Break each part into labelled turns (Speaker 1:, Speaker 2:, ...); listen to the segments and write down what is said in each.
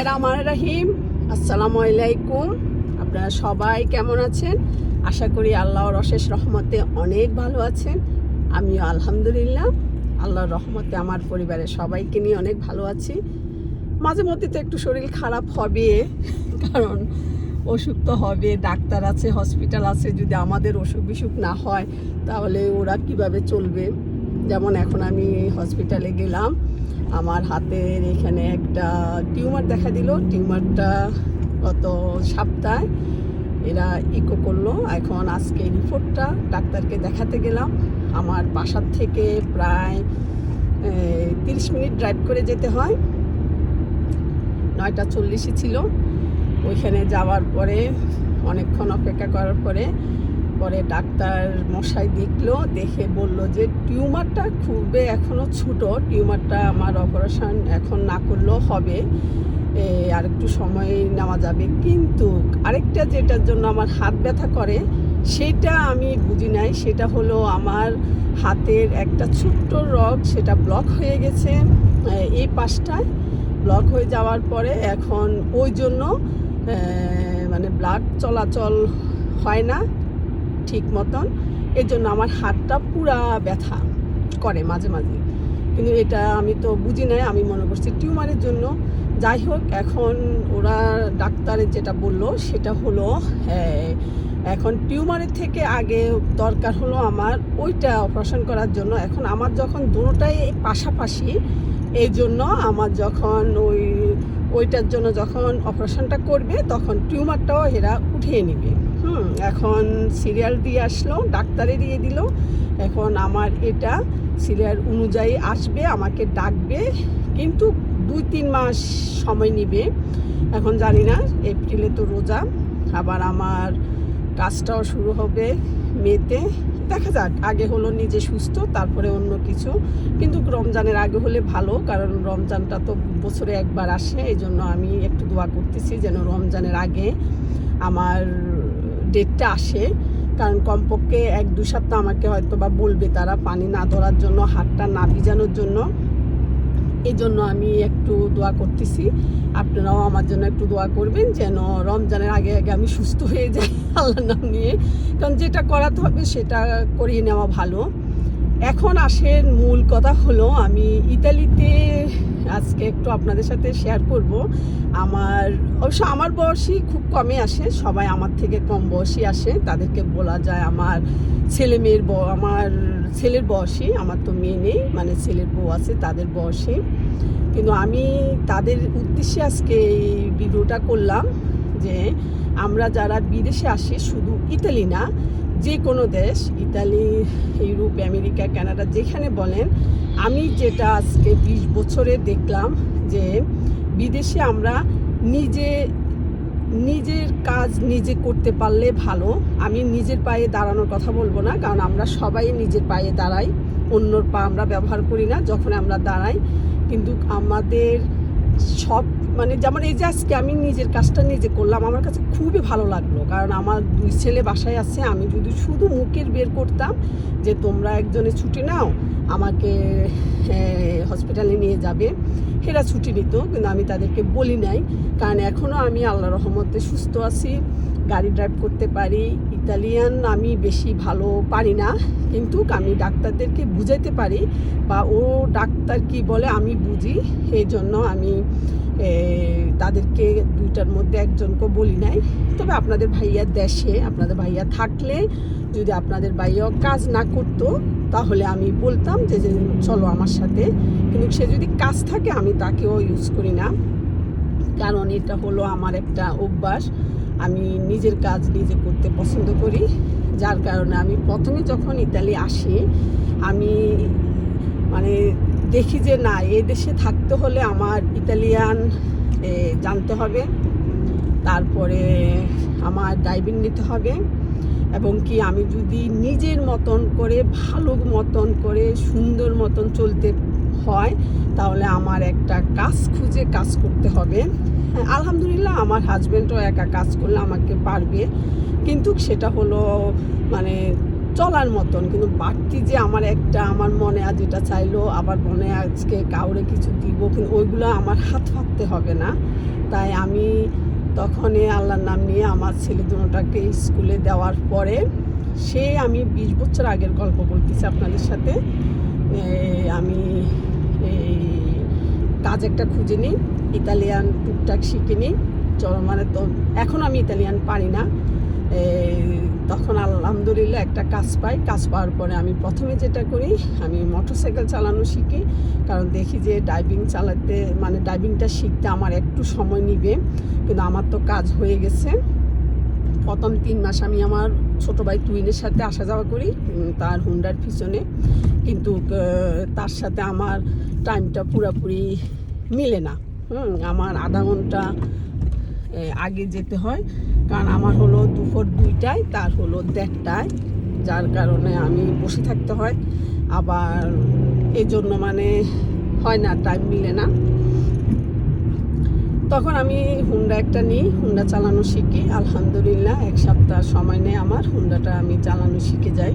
Speaker 1: বিসমিল্লাহিররহমানিররহিম। আসসালামু আলাইকুম। আপনারা সবাই কেমন আছেন? আশা করি আল্লাহর অশেষ রহমতে অনেক ভালো আছেন। আমিও আলহামদুলিল্লাহ আল্লাহর রহমতে আমার পরিবারের সবাইকে নিয়ে অনেক ভালো আছি। মাঝে মধ্যে তো একটু শরীর খারাপ হবে, কারণ অসুখ তো হবে, ডাক্তার আছে, হসপিটাল আছে। যদি আমাদের অসুখ বিসুখ না হয় তাহলে ওরা কিভাবে চলবে? যেমন এখন আমি হসপিটালে গেলাম, আমার হাতের এখানে একটা টিউমার দেখা দিল। টিউমারটা গত সপ্তাহে এরা ইকো করলো। এখন আজকে রিপোর্টটা ডাক্তারকে দেখাতে গেলাম। আমার বাসার থেকে প্রায় 30 মিনিট ড্রাইভ করে যেতে হয়। 9:40 ছিল। ওইখানে যাওয়ার পরে অনেকক্ষণ অপেক্ষা করার পরে ডাক্তার মশাই দেখলো, দেখে বলল যে টিউমারটা খুবই এখনও ছোটো, টিউমারটা আমার অপারেশন এখন না করলেও হবে, আর একটু সময় নেওয়া যাবে। কিন্তু আরেকটা যেটার জন্য আমার হাত ব্যথা করে সেটা আমি বুঝি নাই। সেটা হলো আমার হাতের একটা ছোট্ট রগ, সেটা ব্লক হয়ে গেছে এই পাশটায়। ব্লক হয়ে যাওয়ার পরে এখন ওই জন্য মানে ব্লাড চলাচল হয় না ঠিক মতন। এর জন্য আমার হাতটা পুরা ব্যথা করে মাঝে মাঝে। কিন্তু এটা আমি তো বুঝি নাই, আমি মনে করছি টিউমারের জন্য। যাই হোক, এখন ওরা ডাক্তারের যেটা বললো সেটা হলো এখন টিউমারের থেকে আগে দরকার হলো আমার ওইটা অপারেশন করার জন্য। এখন আমার যখন দুটোটাই পাশাপাশি, এই জন্য আমার যখন ওইটার জন্য যখন অপারেশনটা করবে তখন টিউমারটাও এরা উঠিয়ে নেবে। এখন সিরিয়াল দিয়ে আসলো, ডাক্তারে দিয়ে দিল। এখন আমার এটা সিরিয়াল অনুযায়ী আসবে, আমাকে ডাকবে, কিন্তু 2-3 মাস সময় নেবে। এখন জানি না, এপ্রিলে তো রোজা, আবার আমার কাজটাও শুরু হবে মেতে। দেখা যাক, আগে হলো নিজে সুস্থ, তারপরে অন্য কিছু। কিন্তু রমজানের আগে হলে ভালো, কারণ রমজানটা তো বছরে একবার আসে। এই জন্য আমি একটু দোয়া করতেছি যেন রমজানের আগে আমার ডেটটা আসে। কারণ কমপক্ষে 1-2 সপ্তাহ আমাকে হয়তো বা বলবে তারা পানি না ধরার জন্য, হাতটা না ভিজানোর জন্য। এই জন্য আমি একটু দোয়া করতেছি। আপনারাও আমার জন্য একটু দোয়া করবেন যেন রমজানের আগে আগে আমি সুস্থ হয়ে যাই আল্লাহর নাম নিয়ে। কারণ যেটা করাতে হবে সেটা করিয়ে নেওয়া ভালো। এখন আসেন মূল কথা হলো, আমি ইতালিতে আজকে একটু আপনাদের সাথে শেয়ার করব। অবশ্য আমার বয়সী খুব কমই আসে, সবাই আমার থেকে কম বয়সী আসে। তাদেরকে বলা যায় আমার আমার ছেলের বয়সী। আমার তো মেয়ে নেই, মানে ছেলের বউ আছে, তাদের বয়সী। কিন্তু আমি তাদের উদ্দেশ্যে আজকে এই ভিডিওটা করলাম যে আমরা যারা বিদেশে আসি, শুধু ইতালি না, যে কোনো দেশ, ইতালি, ইউরোপ, আমেরিকা, কানাডা, যেখানে বলেন, আমি যেটা আজকে 20 বছরে দেখলাম যে বিদেশে আমরা নিজের কাজ নিজে করতে পারলে ভালো। আমি নিজের পায়ে দাঁড়ানোর কথা বলবো না, কারণ আমরা সবাই নিজের পায়ে দাঁড়াই, অন্যর পা আমরা ব্যবহার করি না যখন আমরা দাঁড়াই। কিন্তু আমাদের সব মানে যেমন এই যে আজকে আমি নিজের কাজটা নিজে করলাম, আমার কাছে খুবই ভালো লাগলো। কারণ আমার 2 ছেলে বাসায় আছে, আমি যদি শুধু মুখের বের করতাম যে তোমরা একজনে ছুটি নাও, আমাকে হসপিটালে নিয়ে যাবে, এরা ছুটি নিত। কিন্তু আমি তাদেরকে বলি নাই, কারণ এখনও আমি আল্লাহর রহমতে সুস্থ আছি, গাড়ি ড্রাইভ করতে পারি। ইতালিয়ান আমি বেশি ভালো পারি না, কিন্তু আমি ডাক্তারদেরকে বুঝাইতে পারি, বা ও ডাক্তার কি বলে আমি বুঝি। এই জন্য আমি তাদেরকে 2টার মধ্যে একজনকে বলি নাই। তবে আপনাদের ভাইয়া দেশে, আপনাদের ভাইয়া থাকলে, যদি আপনাদের ভাইয়াও কাজ না করতো তাহলে আমি বলতাম যে চলো আমার সাথে। কিন্তু সে যদি কাজ থাকে আমি তাকেও ইউজ করি না, কারণ এটা হলো আমার একটা অভ্যাস। আমি নিজের কাজ নিজে করতে পছন্দ করি। যার কারণে আমি প্রথমে যখন ইতালি আসি, আমি মানে দেখি যে না, এই দেশে থাকতে হলে আমার ইতালিয়ান জানতে হবে, তারপরে আমার ড্রাইভিং নিতে হবে, এবং কি আমি যদি নিজের মতন করে, ভালো মতন করে, সুন্দর মতন চলতে হয়, তাহলে আমার একটা কাজ খুঁজে কাজ করতে হবে। আলহামদুলিল্লাহ আমার হাজব্যান্ডও একা কাজ করলে আমাকে পারবে, কিন্তু সেটা হলো মানে চলার মতন, কিন্তু বাড়তি যে আমার মনে আজ এটা চাইলো, আবার মনে আজকে কাউরে কিছু দিব, কিন্তু ওইগুলো আমার হাত পাততে হবে না। তাই আমি তখনই আল্লাহর নাম নিয়ে আমার ছেলে দুটোটাকে স্কুলে দেওয়ার পরে, আমি 20 বছর আগের গল্প বলতেছি আপনাদের সাথে, আমি এই কাজ একটা খুঁজে নিই, ইতালিয়ান টুকটাক শিখে নিই। মানে তো এখন আমি ইতালিয়ান পারি না, তখন আলহামদুলিল্লাহ একটা কাজ পাই। কাজ পাওয়ার পরে আমি প্রথমে যেটা করি, আমি মোটরসাইকেল চালানো শিখি, কারণ দেখি যে ড্রাইভিংটা শিখতে আমার একটু সময় নিবে, কিন্তু আমার তো কাজ হয়ে গেছে। প্রথম 3 মাস আমি আমার ছোটো ভাই টুইনের সাথে আসা যাওয়া করি, তার হুন্ডার পিছনে, কিন্তু তার সাথে আমার টাইমটা পুরোপুরি মিলে না। আমার আধা ঘন্টা আগে যেতে হয়, কারণ আমার হলো দুপুর 2টায়, তার হলো 1:30টায়, যার কারণে আমি বসে থাকতে হয়। আবার এই জন্য হয় না, টাইম মিলে না। তখন আমি হুন্ডা একটা নিই, হুন্ডা চালানো শিখি। আলহামদুলিল্লাহ 1 সপ্তাহ সময় নেই আমার, হুন্ডাটা আমি চালানো শিখে যাই।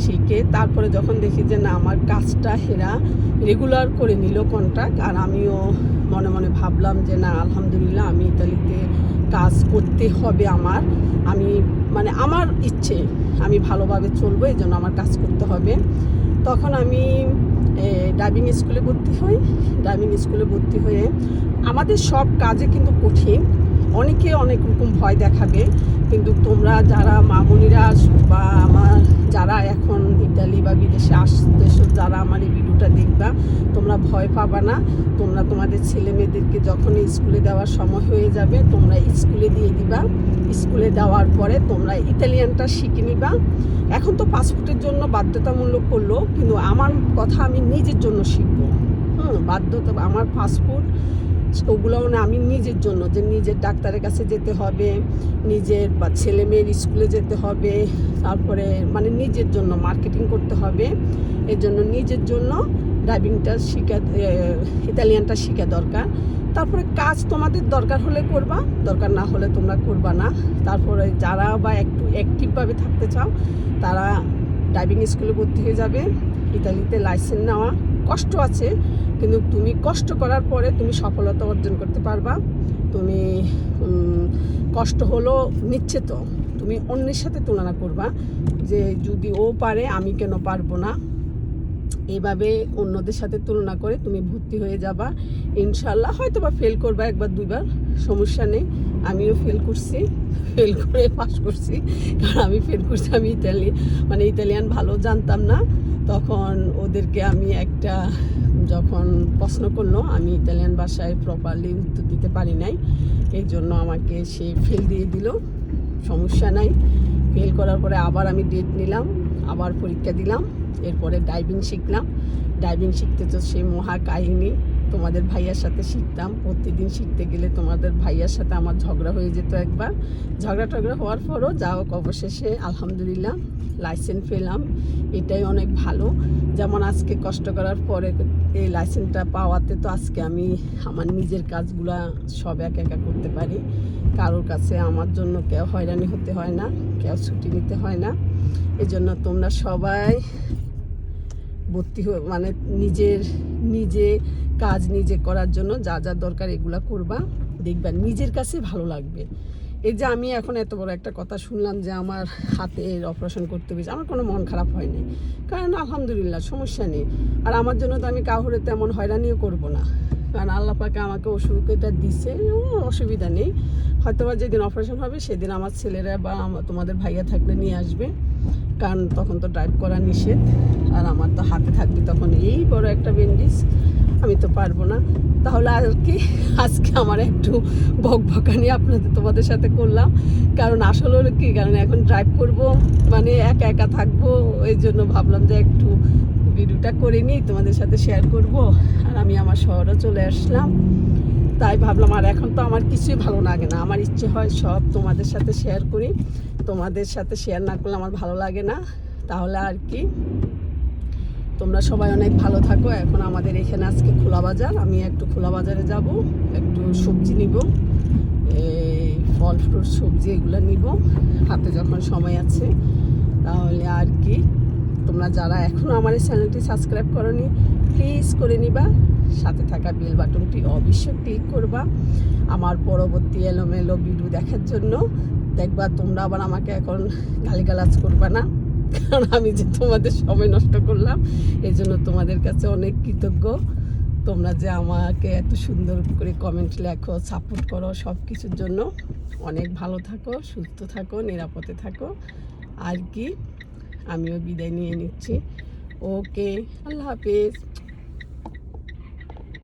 Speaker 1: শিখে তারপরে যখন দেখি যে না, আমার কাজটা হেরা রেগুলার করে নিল কন্ট্রাক্ট, আর আমিও মনে মনে ভাবলাম যে না, আলহামদুলিল্লাহ আমি ইতালিতে কাজ করতে হবে আমি আমার ইচ্ছে, আমি ভালোভাবে চলবো, এই জন্য আমার কাজ করতে হবে। তখন আমি ড্রাইভিং স্কুলে ভর্তি হই। ড্রাইভিং স্কুলে ভর্তি হয়ে আমাদের সব কাজে কিন্তু কঠিন, অনেকে অনেক রকম ভয় দেখাবে, কিন্তু তোমরা যারা মামুনিরা বা আমার যারা এখন ইতালি বা বিদেশে আসতেছো, যারা আমার এই ভিডিওটা দেখবা, তোমরা ভয় পাবা না। তোমরা তোমাদের ছেলে মেয়েদেরকে যখন স্কুলে দেওয়ার সময় হয়ে যাবে, তোমরা স্কুলে দিয়ে দিবা। স্কুলে দেওয়ার পরে তোমরা ইতালিয়ানটা শিখে নিবা। এখন তো পাসপোর্টের জন্য বাধ্যতামূলক করলো, কিন্তু আমার কথা আমি নিজের জন্য শিখবো। বাধ্যতা, আমার পাসপোর্ট ওগুলো আমি নিজের জন্য, যে নিজের ডাক্তারের কাছে যেতে হবে, নিজের বা ছেলে মেয়ের স্কুলে যেতে হবে, তারপরে নিজের জন্য মার্কেটিং করতে হবে, এর জন্য নিজের জন্য ড্রাইভিংটা ইতালিয়ানটা শেখা দরকার। তারপরে কাজ তোমাদের দরকার হলে করবা, দরকার না হলে তোমরা করবা না। তারপরে যারা বা একটু অ্যাক্টিভভাবে থাকতে চাও, তারা ড্রাইভিং স্কুলে ভর্তি হয়ে যাবে। ইতালিতে লাইসেন্স নেওয়া কষ্ট আছে, কিন্তু তুমি কষ্ট করার পরে তুমি সফলতা অর্জন করতে পারবা। তুমি কষ্ট হলো নিচ্ছে, তো তুমি অন্যের সাথে তুলনা করবা যে যদি ও পারে আমি কেন পারবো না, এইভাবে অন্যদের সাথে তুলনা করে তুমি ভর্তি হয়ে যাবা। ইনশাল্লাহ হয়তো বা ফেল করবা 1-2বার, সমস্যা নেই। আমিও ফেল করছি, ফেল করে পাস করছি, কারণ আমি ফেল করছি। আমি ইতালিয়ান ভালো জানতাম না, তখন ওদেরকে আমি যখন প্রশ্ন করলো, আমি ইতালিয়ান ভাষায় প্রপারলি উত্তর দিতে পারি নাই, এই জন্য আমাকে সে ফেল দিয়ে দিল। সমস্যা নাই, ফেল করার পরে আবার আমি ডেট নিলাম, আবার পরীক্ষা দিলাম, এরপরে ড্রাইভিং শিখলাম। ড্রাইভিং শিখতে তো সেই মহা কাহিনী, তোমাদের ভাইয়ার সাথে শিখতাম। প্রতিদিন শিখতে গেলে তোমাদের ভাইয়ার সাথে আমার ঝগড়া হয়ে যেত একবার। ঝগড়া হওয়ার পরও যাও অবশেষে আলহামদুলিল্লাহ লাইসেন্স পেলাম, এটাই অনেক ভালো। যেমন আজকে কষ্ট করার পরে এই লাইসেন্সটা পাওয়াতে তো আজকে আমি আমার নিজের কাজগুলা সব একা করতে পারি। কারোর কাছে আমার জন্য কেউ হয়রানি হতে হয় না, কেউ ছুটি নিতে হয় না। এই জন্য তোমরা সবাই ভর্তি নিজে কাজ নিজে করার জন্য যা যা দরকার এগুলা করবা, দেখবা নিজের কাছে ভালো লাগবে। এই যে আমি এখন এত বড় একটা কথা শুনলাম যে আমার হাতের অপারেশন করতে হয়েছে, আমার কোনো মন খারাপ হয়নি, কারণ আলহামদুলিল্লাহ সমস্যা নেই। আর আমার জন্য তো আমি কাউরে তেমন হয়রানিও করব না, কারণ আল্লাহ পাকে আমাকে অসুখটা দিছে, অসুবিধা নেই। হয়তো বা যেদিন অপারেশন হবে সেদিন আমার ছেলেরা বা তোমাদের ভাইয়া থাকলে নিয়ে আসবে, কারণ তখন তো ড্রাইভ করা নিষেধ। আর আমার তো হাতে থাকবে তখন এই বড় একটা ব্যান্ডেজ, আমি তো পারবো না। তাহলে আর কি, আজকে আমার একটু বকবকানি তোমাদের সাথে করলাম, কারণ আসলে হলো কি, কারণ এখন ড্রাইভ করব একা থাকবো, এই জন্য ভাবলাম যে একটু ভিডিওটা করে নিই, তোমাদের সাথে শেয়ার করব। আর আমি আমার শহরে চলে আসলাম, তাই ভাবলাম, আর এখন তো আমার কিছুই ভালো লাগে না, আমার ইচ্ছে হয় সব তোমাদের সাথে শেয়ার করি। তোমাদের সাথে শেয়ার না করলে আমার ভালো লাগে না। তাহলে আর কি, তোমরা সবাই অনেক ভালো থাকো। এখন আমাদের এখানে আজকে খোলা বাজার, আমি একটু খোলা বাজারে যাব, একটু সবজি নিব, ফল ফ্রুট সবজি এগুলো নিব হাতে যখন সময় আছে। তাহলে আর কি, তোমরা যারা এখনও আমার এই চ্যানেলটি সাবস্ক্রাইব করোনি প্লিজ করে নিবা, সাথে থাকা বেল বাটনটি অবশ্যই ক্লিক করবা আমার পরবর্তী এলোমেলো ভিডিও দেখার জন্য। দেখবা তোমরা আবার আমাকে এখন গালিগালাজ করবা না, কারণ আমি যে তোমাদের সময় নষ্ট করলাম এই জন্য তোমাদের কাছে অনেক কৃতজ্ঞ। তোমরা যে আমাকে এত সুন্দর করে কমেন্ট লেখো, সাপোর্ট করো, সব কিছুর জন্য অনেক ভালো থাকো, সুস্থ থাকো, নিরাপদে থাকো। আর কি, আমিও বিদায় নিয়ে নিচ্ছি। ওকে, আল্লাহ হাফিজ।